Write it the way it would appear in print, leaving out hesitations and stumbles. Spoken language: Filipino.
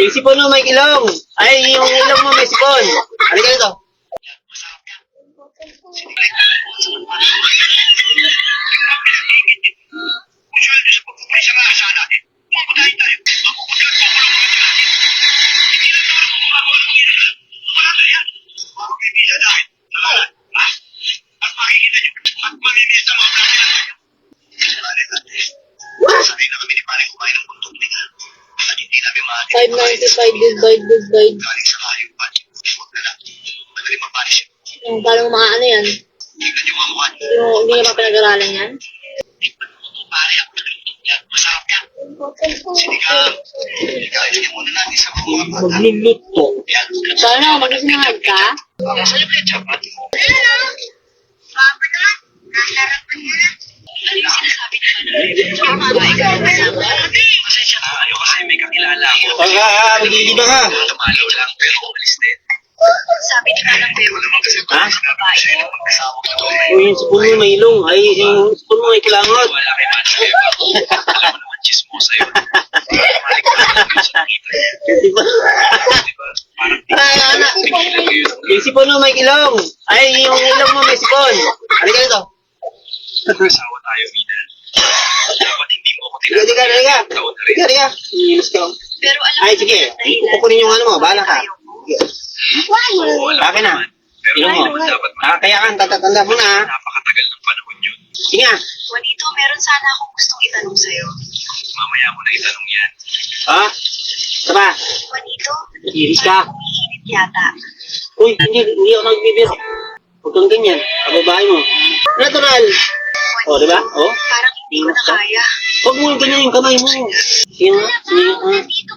Yung sipon mo may ilong. Ay, yung ilong mo may sipon. Halika dito. $5.95 Yung paano mo ano yan? Hindi nga pa pinag-aralan yan? Magluluto. Paano? Mag-isinahag ka? Magiging ba ka? Sabi ni Manang Bebo, Ha? babae. O yung sipon mo may ilong. Ay, yung sipon mo may kilangot. Wala kay Manang Bebo. Alam mo naman, chismosa yun. Di ba? Ay, anak. Yung sipon mo may ilong. Ay, yung ilong mo may sipon. Halika dito. Mag-asawa tayo, Mina. Dapat hindi mo ako Halika. taon na rin. Halika. Iinis ka. Pero alam Ay, sige. Kukunin yung ano mo. Bahala ka. Oo, alam Akin na. naman. Pero Ilong mo. hindi naman dapat Kaya kan, tatatanda mo na. napakatagal ng panahon yun. Sige nga. Juanito, meron sana akong gustong itanong sa'yo. Mamaya mo na itanong yan. Ha? Ito ba? Juanito, Iris ka. umiinit yata. Uy, hindi ako nagbibiro. Huwag kang ganyan. Kababae mo. Natural. O, di ba? O. Parang hindi ko na kaya. Huwag mo ganyan yung kamay mo. Sige nga. Sige nga. Nandito